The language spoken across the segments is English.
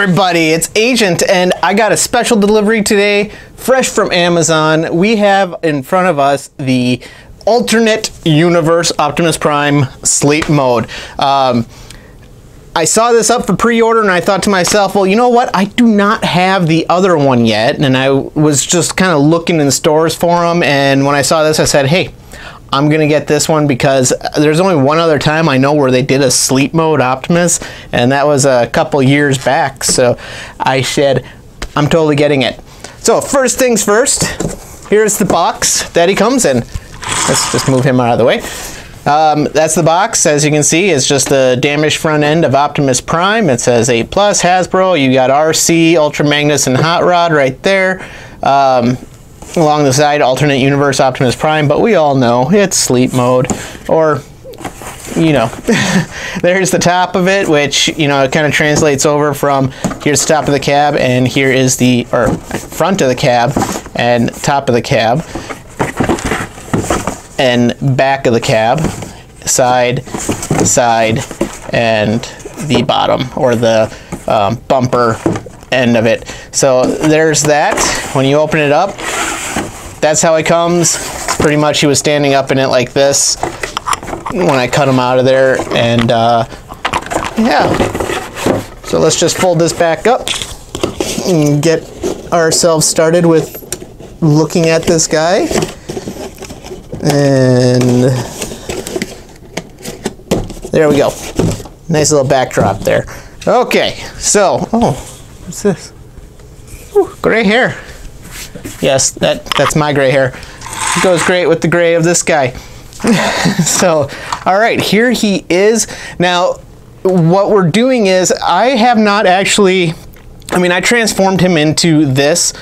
everybody, it's Agent, and I got a special delivery today, fresh from Amazon. We have in front of us the alternate universe Optimus Prime sleep mode. I saw this up for pre-order and I thought to myself, well, you know what? I do not have the other one yet, and I was just kind of looking in stores for them, and when I saw this I said, hey, I'm gonna get this one because there's only one other time I know where they did a sleep mode Optimus, and that was a couple years back. So I said, I'm totally getting it. So first things first, here's the box that he comes in. Let's just move him out of the way. That's the box. As you can see, it's just the damaged front end of Optimus Prime. It says 8+ Hasbro. You got RC, Ultra Magnus, and Hot Rod right there. Along the side, alternate universe Optimus Prime, but we all know it's sleep mode, or, you know, there's the top of it, which, you know, it kind of translates over from here's the top of the cab, and here is the, or front of the cab, and top of the cab, and back of the cab, side, and the bottom, or the bumper end of it. So there's that. When you open it up, that's how it comes. Pretty much he was standing up in it like this when I cut him out of there, and yeah. So let's just fold this back up and get ourselves started with looking at this guy. And there we go. Nice little backdrop there. Okay, so, oh, what's this? Ooh, gray hair. Yes, that's my gray hair. It goes great with the gray of this guy. So, all right, here he is. Now, what we're doing is I have not actually, I mean, I transformed him into this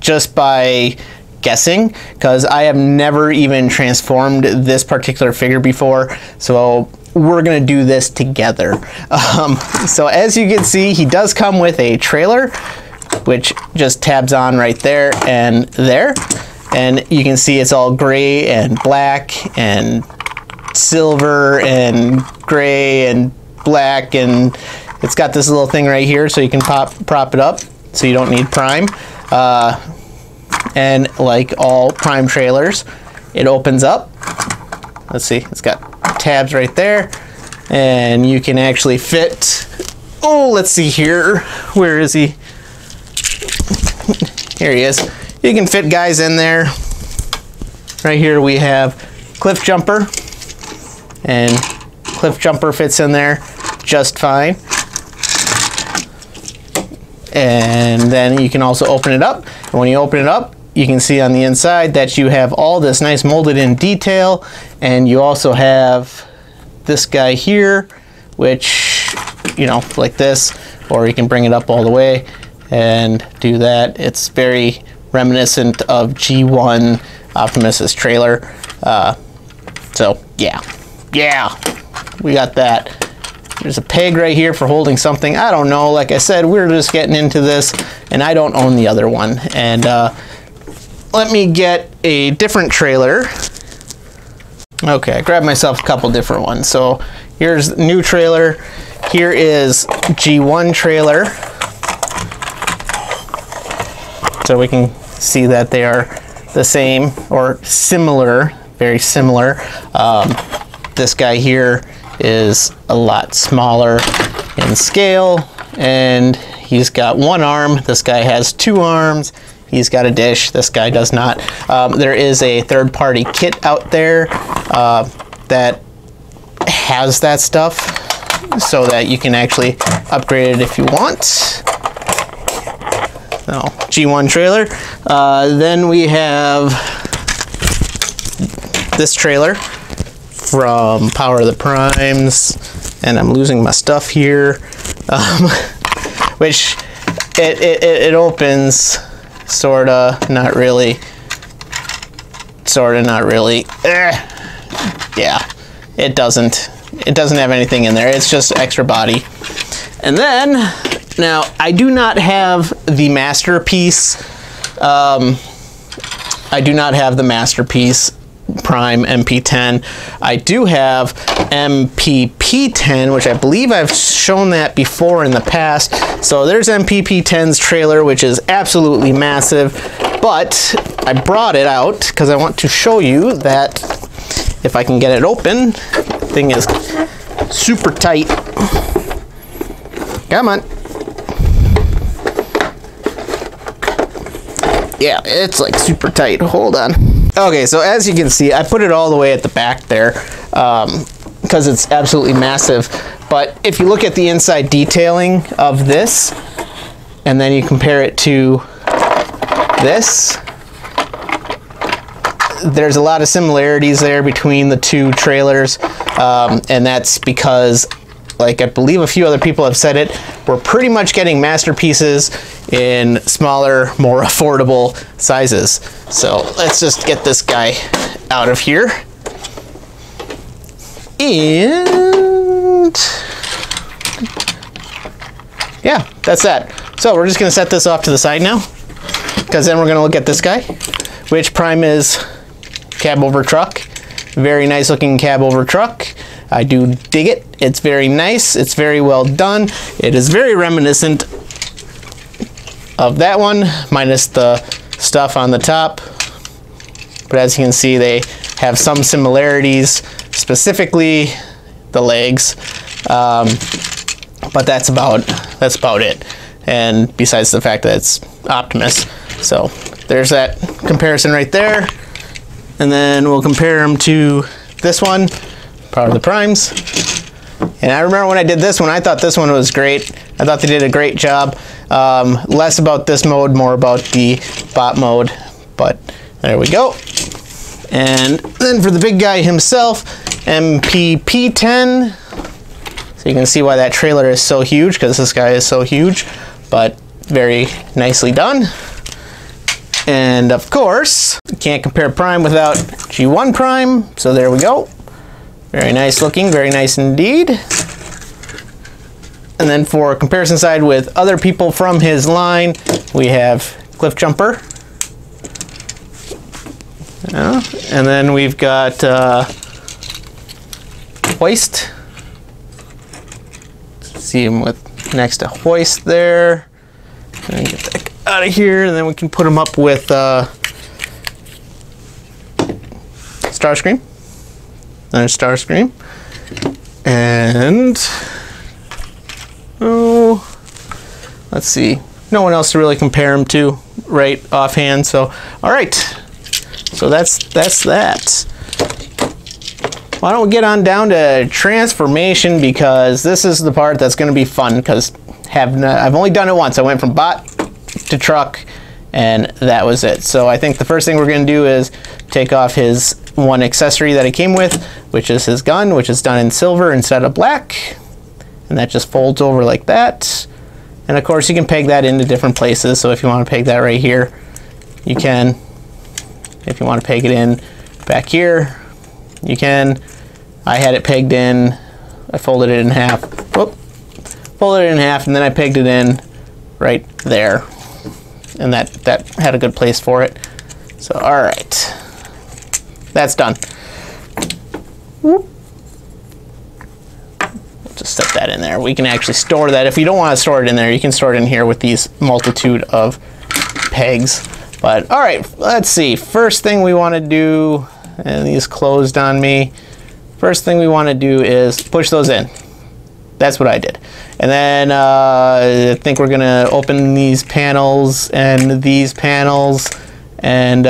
just by guessing, because I have never even transformed this particular figure before. So we're gonna do this together. So as you can see, he does come with a trailer, which just tabs on right there and there. And you can see it's all gray and black and silver and gray and black, and it's got this little thing right here so you can prop it up so you don't need Prime. And like all Prime trailers, it opens up. Let's see, it's got tabs right there, and you can actually fit, oh, let's see here, where is he? Here he is. You can fit guys in there. Right here we have Cliff Jumper, and Cliff Jumper fits in there just fine. And then you can also open it up, and when you open it up, you can see on the inside that you have all this nice molded in detail, and you also have this guy here, which, you know, like this, or you can bring it up all the way and do that. It's very reminiscent of G1 Optimus's trailer. So yeah, we got that. There's a peg right here for holding something. I don't know. Like I said, we're just getting into this, and I don't own the other one. And let me get a different trailer. Okay, I grabbed myself a couple different ones. So here's the new trailer. Here is G1 trailer. So we can see that they are the same or similar, very similar. This guy here is a lot smaller in scale, and he's got one arm. This guy has two arms. He's got a dish. This guy does not. There is a third-party kit out there that has that stuff, so that you can actually upgrade it if you want. So, G1 trailer. Then we have this trailer from Power of the Primes, and I'm losing my stuff here, which it opens sorta, not really, sorta, not really. Yeah, it doesn't have anything in there. It's just extra body. And then, now I do not have the masterpiece. I do not have the masterpiece Prime MP10. I do have MPP10, which I believe I've shown that before in the past. So there's MPP10's trailer, which is absolutely massive, but I brought it out because I want to show you that if I can get it open, the thing is super tight. Come on. Yeah, it's like super tight. Hold on. Okay, so as you can see, I put it all the way at the back there because it's absolutely massive. But if you look at the inside detailing of this, and then you compare it to this, there's a lot of similarities there between the two trailers, and that's because, like I believe a few other people have said it, we're pretty much getting masterpieces in smaller, more affordable sizes. So let's just get this guy out of here. And yeah, that's that. So we're just gonna set this off to the side now, because then we're gonna look at this guy, which Prime is cab over truck. Very nice looking cab over truck. I do dig it. It's very nice. It's very well done. It is very reminiscent of that one, minus the stuff on the top. But as you can see, they have some similarities, specifically the legs. But that's about it. And besides the fact that it's Optimus. So there's that comparison right there. And then we'll compare them to this one, part of the Primes. And I remember when I did this one, I thought this one was great. I thought they did a great job. Less about this mode, more about the bot mode. But there we go. And then for the big guy himself, MPP10. So you can see why that trailer is so huge, because this guy is so huge, but very nicely done. And of course, you can't compare Prime without G1 Prime. So there we go. Very nice looking, very nice indeed. And then for comparison side with other people from his line, we have Cliff Jumper. And then we've got Hoist. See him with next to Hoist there. And get that out of here, and then we can put him up with Starscream. There's Starscream. And let's see. No one else to really compare him to right offhand. So, all right. So that's that. Why don't we get on down to transformation, because this is the part that's going to be fun, because I've only done it once. I went from bot to truck, and that was it. So I think the first thing we're going to do is take off his one accessory that he came with, which is his gun, which is done in silver instead of black, and that just folds over like that. And of course you can peg that into different places. So if you want to peg that right here, you can. If you want to peg it in back here, you can. I had it pegged in, I folded it in half. Whoop. Folded it in half, and then I pegged it in right there. And that had a good place for it. So, all right. That's done. Whoop. We'll just set that in there. We can actually store that. If you don't want to store it in there, you can store it in here with these multitude of pegs. But, all right, let's see. First thing we want to do, and these closed on me. First thing we want to do is push those in. That's what I did. And then I think we're gonna open these panels and these panels and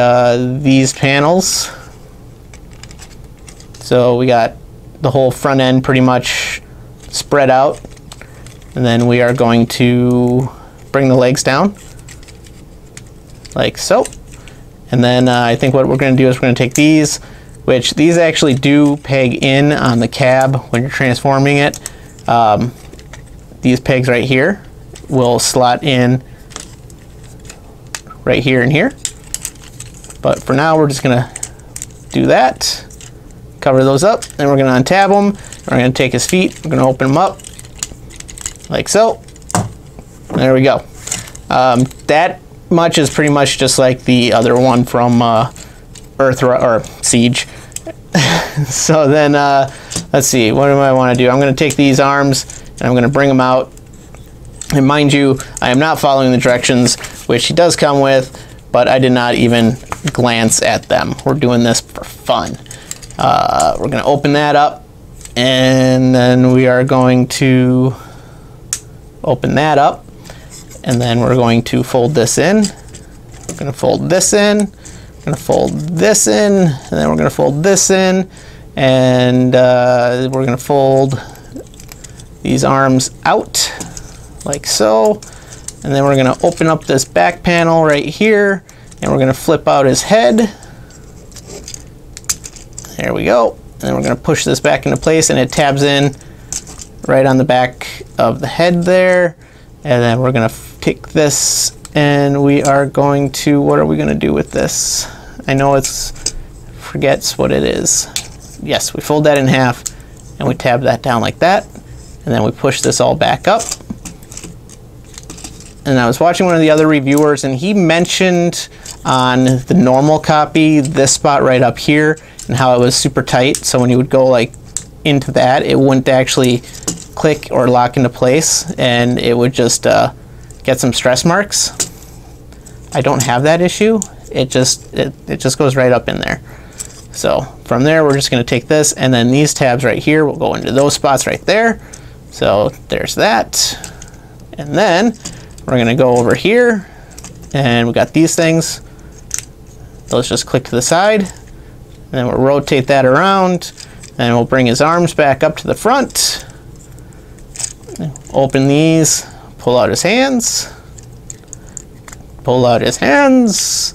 these panels. So we got the whole front end pretty much spread out. And then we are going to bring the legs down like so. And then I think what we're gonna do is we're gonna take these, which these actually do peg in on the cab when you're transforming it. These pegs right here will slot in right here and here. But for now, we're just gonna do that. Cover those up, then we're gonna untab them. We're gonna take his feet, we're gonna open them up like so. There we go. That much is pretty much just like the other one from Earthrise or Siege. So then, let's see, what do I want to do? I'm going to take these arms and I'm going to bring them out. And mind you, I am not following the directions, which he does come with, but I did not even glance at them. We're doing this for fun. We're going to open that up, and then we are going to open that up, and then we're going to fold this in. We're going to fold this in. We're going to fold this in, and then we're going to fold this in, and we're going to fold these arms out like so, and then we're going to open up this back panel right here, and we're going to flip out his head. There we go. And then we're going to push this back into place, and it tabs in right on the back of the head there. And then we're going to take this, and we are going to, what are we going to do with this? I know it's, forgets what it is. Yes, we fold that in half, and we tab that down like that. And then we push this all back up. And I was watching one of the other reviewers, and he mentioned on the normal copy this spot right up here and how it was super tight. So when you would go like into that, it wouldn't actually click or lock into place, and it would just get some stress marks. I don't have that issue. It just goes right up in there. So from there, we're just going to take this, and then these tabs right here will go into those spots right there. So there's that. And then we're going to go over here, and we got these things. Those just click to the side, and then we'll rotate that around, and we'll bring his arms back up to the front. Open these, pull out his hands, pull out his hands,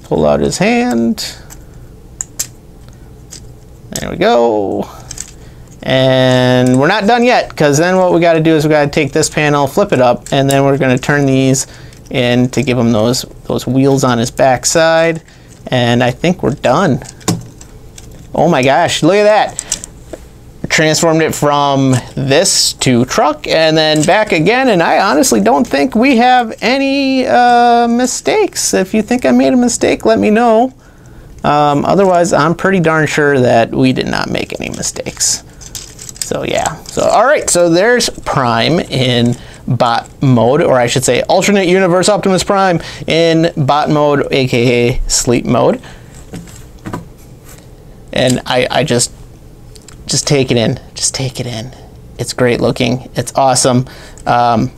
pull out his hand. There we go. And we're not done yet, because then what we got to do is we got to take this panel, flip it up, and then we're going to turn these in to give him those wheels on his back side. And I think we're done. Oh my gosh, look at that. Transformed it from this to truck and then back again, and I honestly don't think we have any mistakes. If you think I made a mistake, let me know. Otherwise, I'm pretty darn sure that we did not make any mistakes. So yeah, so all right, so there's Prime in bot mode, or I should say alternate universe Optimus Prime in bot mode, aka sleep mode. And I just take it in, just take it in. It's great looking, it's awesome. Having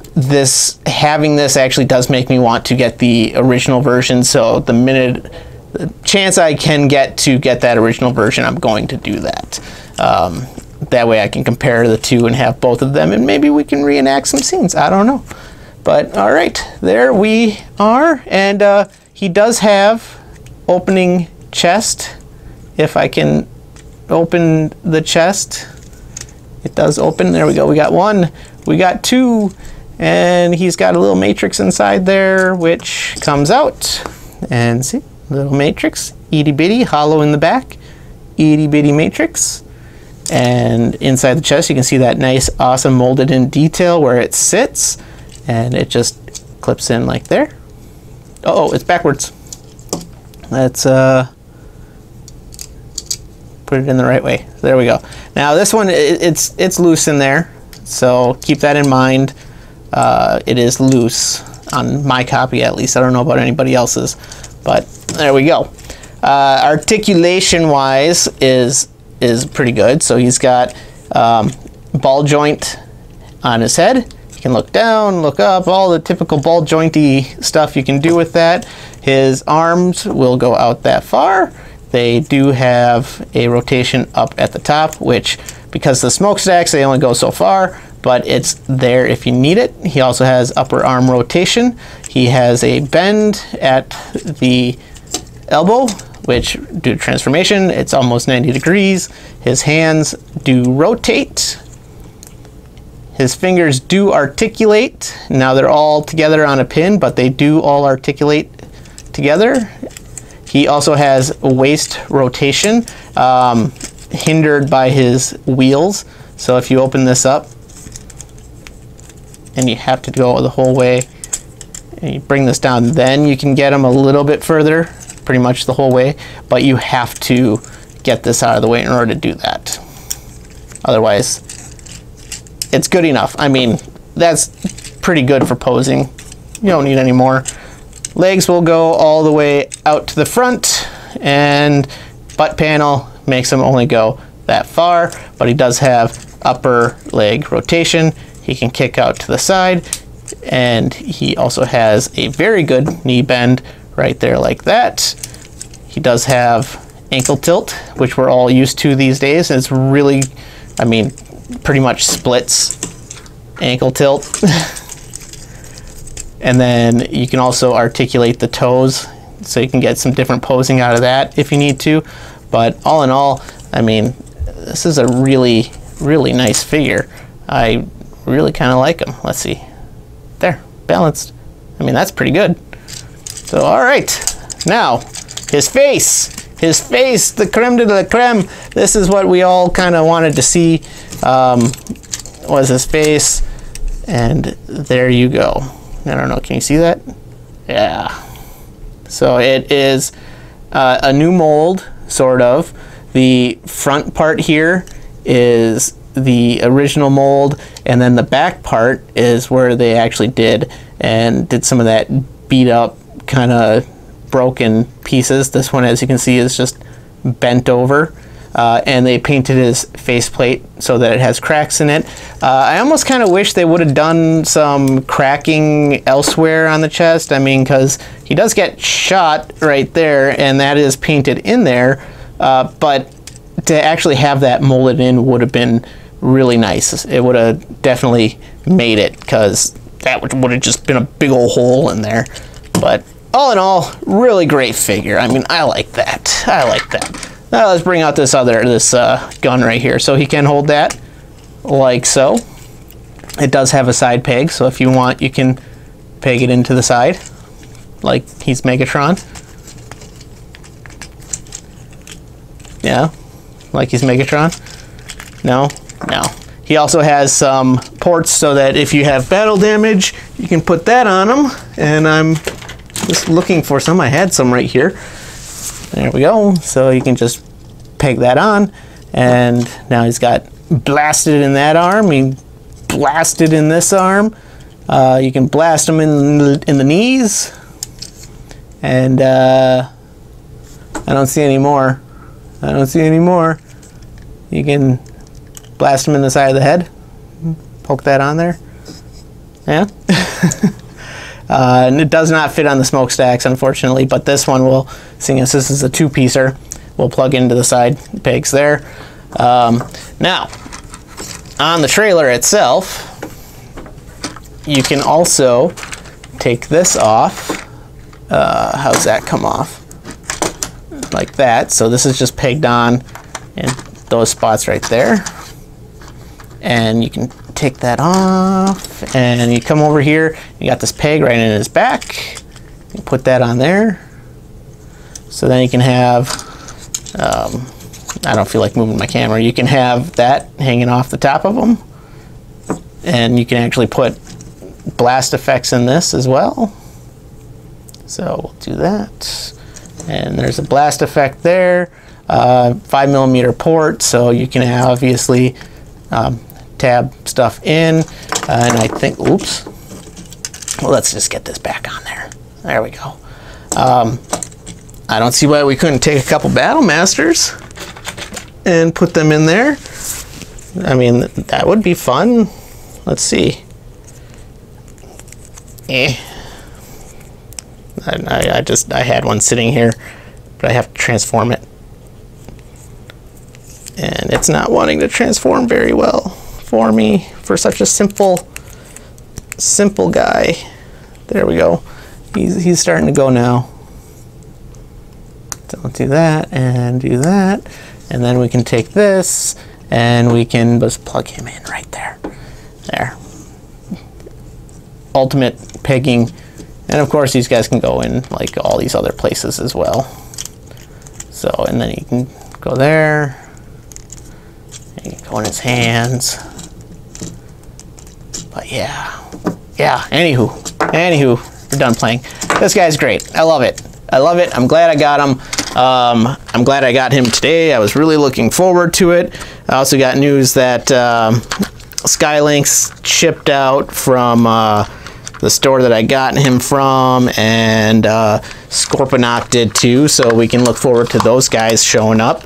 this actually does make me want to get the original version, so the chance I can get that original version, I'm going to do that. That way I can compare the two and have both of them, and maybe we can reenact some scenes. I don't know. But all right, there we are. And he does have opening chest. If I can open the chest, it does open. There we go. We got one, we got two, and he's got a little matrix inside there, which comes out. And see, little matrix, itty bitty, hollow in the back, itty bitty matrix. And inside the chest, you can see that nice, awesome molded in detail where it sits, and it just clips in like there. Oh, it's backwards. Let's put it in the right way. There we go. Now this one, it's loose in there, so keep that in mind. It is loose on my copy, at least. I don't know about anybody else's, but there we go. Articulation wise is pretty good. So he's got ball joint on his head. You can look down, look up, all the typical ball jointy stuff you can do with that. His arms will go out that far. They do have a rotation up at the top, which, because the smokestacks, they only go so far, but it's there if you need it. He also has upper arm rotation. He has a bend at the elbow, which, due to transformation, it's almost 90 degrees. His hands do rotate. His fingers do articulate. Now they're all together on a pin, but they do all articulate together. He also has waist rotation, hindered by his wheels. So if you open this up, and you have to go the whole way, and you bring this down, then you can get him a little bit further pretty much the whole way, but you have to get this out of the way in order to do that. Otherwise, it's good enough. I mean, that's pretty good for posing. You don't need any more. Legs will go all the way out to the front, and butt panel makes him only go that far, but he does have upper leg rotation. He can kick out to the side, and he also has a very good knee bend right there like that. He does have ankle tilt, which we're all used to these days, and it's really, I mean, pretty much splits ankle tilt. And then you can also articulate the toes, so you can get some different posing out of that if you need to. But all in all, I mean, this is a really, really nice figure. I really kind of like him. Let's see. There, balanced. I mean, that's pretty good. So, all right. Now, his face. His face, the creme de la creme. This is what we all kind of wanted to see, was his face. And there you go. I don't know, can you see that? Yeah. So it is a new mold, sort of. The front part here is the original mold, and then the back part is where they actually did some of that beat up, kind of broken pieces. This one, as you can see, is just bent over. And they painted his faceplate so that it has cracks in it. I almost kind of wish they would have done some cracking elsewhere on the chest. I mean, because he does get shot right there, and that is painted in there. But to actually have that molded in would have been really nice. It would have definitely made it, because that would have just been a big old hole in there. But all in all, really great figure. I mean, I like that. I like that. Now let's bring out this gun right here. So he can hold that like so. It does have a side peg, so if you want, you can peg it into the side like he's Megatron. Yeah, like he's Megatron. No, no. He also has some ports so that if you have battle damage, you can put that on him. And I'm just looking for some. I had some right here. There we go. So you can just peg that on, and now he's got blasted in that arm. He blasted in this arm. You can blast him in the knees, and I don't see any more. I don't see any more. You can blast him in the side of the head. Poke that on there. Yeah. And it does not fit on the smokestacks, unfortunately, but this one will, seeing as this is a two-piecer, will plug into the side pegs there. Now, on the trailer itself, you can also take this off. How's that come off? Like that. So this is just pegged on in those spots right there. And you can take that off, and you come over here, you got this peg right in his back. You put that on there. So then you can have, I don't feel like moving my camera, you can have that hanging off the top of them. And you can actually put blast effects in this as well. So we'll do that. And there's a blast effect there. 5mm port, so you can obviously tab stuff in, and I think, oops, well, let's just get this back on there. There we go. I don't see why we couldn't take a couple Battle Masters and put them in there. I mean, that would be fun. Let's see. I had one sitting here, but I have to transform it. And it's not wanting to transform very well for me, for such a simple guy. There we go. He's starting to go now. So I'll do that and do that. And then we can take this and we can just plug him in right there. There. Ultimate pegging. And of course these guys can go in like all these other places as well. So, and then you can go there. You can go in his hands. But yeah. Yeah, anywho, we're done playing. This guy's great. I love it. I love it. I'm glad I got him. I'm glad I got him today. I was really looking forward to it. I also got news that Skylinks shipped out from the store that I got him from, and Scorponok did too, so we can look forward to those guys showing up.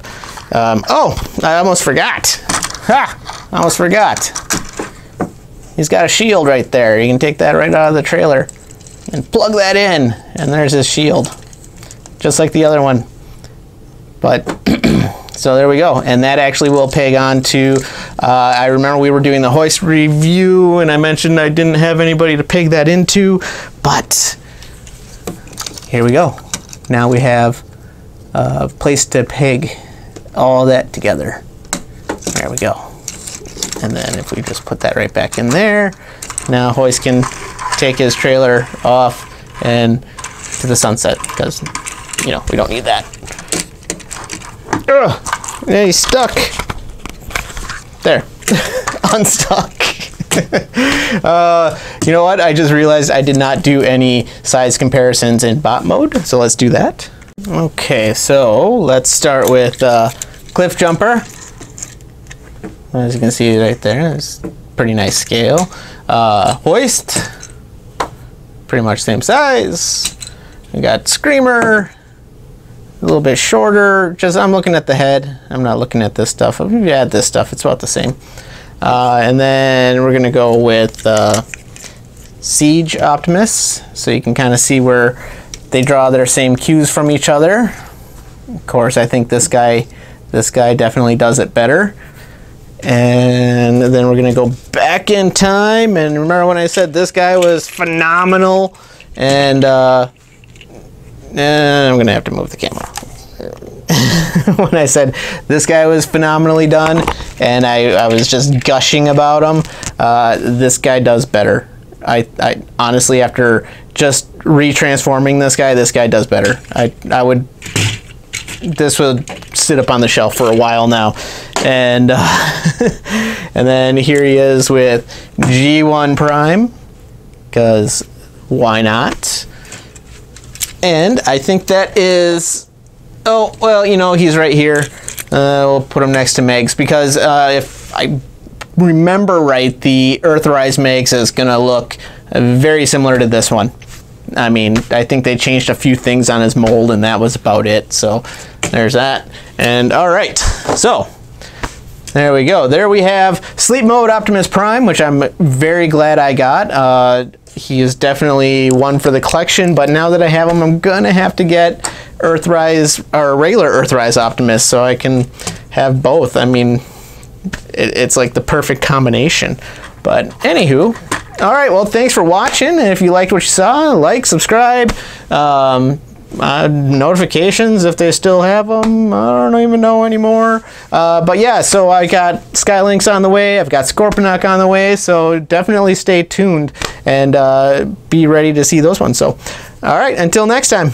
Oh, I almost forgot. Ha! I almost forgot. He's got a shield right there. You can take that right out of the trailer and plug that in, and there's his shield. Just like the other one. But, so there we go. And that actually will peg on to, I remember we were doing the hoist review, and I mentioned I didn't have anybody to peg that into, but here we go. Now we have a place to peg all that together. There we go. And then if we just put that right back in there, now Hoist can take his trailer off and to the sunset, because, you know, we don't need that. Ugh, yeah, he's stuck. There, unstuck. You know what? I just realized I did not do any size comparisons in bot mode, so let's do that. Okay, so let's start with Cliff Jumper. As you can see right there, it's pretty nice scale. Hoist, pretty much same size. We got Screamer, a little bit shorter. Just I'm looking at the head. I'm not looking at this stuff. If you add this stuff, it's about the same. And then we're gonna go with Siege Optimus, so you can kind of see where they draw their same cues from each other. Of course, I think this guy definitely does it better. And then we're gonna go back in time, and remember when I said this guy was phenomenal, and I'm gonna have to move the camera. When I said this guy was phenomenally done, and I was just gushing about him, this guy does better. I honestly, after just retransforming this guy does better. This would sit up on the shelf for a while now. And and then here he is with G1 Prime, because why not? And I think that is, oh, well, you know, he's right here. We'll put him next to Megs, because if I remember right, the Earthrise Megs is gonna look very similar to this one. I mean, I think they changed a few things on his mold, and that was about it. So there's that. And all right, so there we go. There we have Sleep Mode Optimus Prime, which I'm very glad I got. He is definitely one for the collection, but now that I have him, I'm gonna have to get Earthrise, or regular Earthrise Optimus, so I can have both. I mean, it's like the perfect combination. But anywho, all right, well, thanks for watching, and if you liked what you saw, like, subscribe, notifications if they still have them. I don't even know anymore. But yeah, so I got Skylinks on the way. I've got Scorponok on the way. So definitely stay tuned and be ready to see those ones. So, all right, until next time.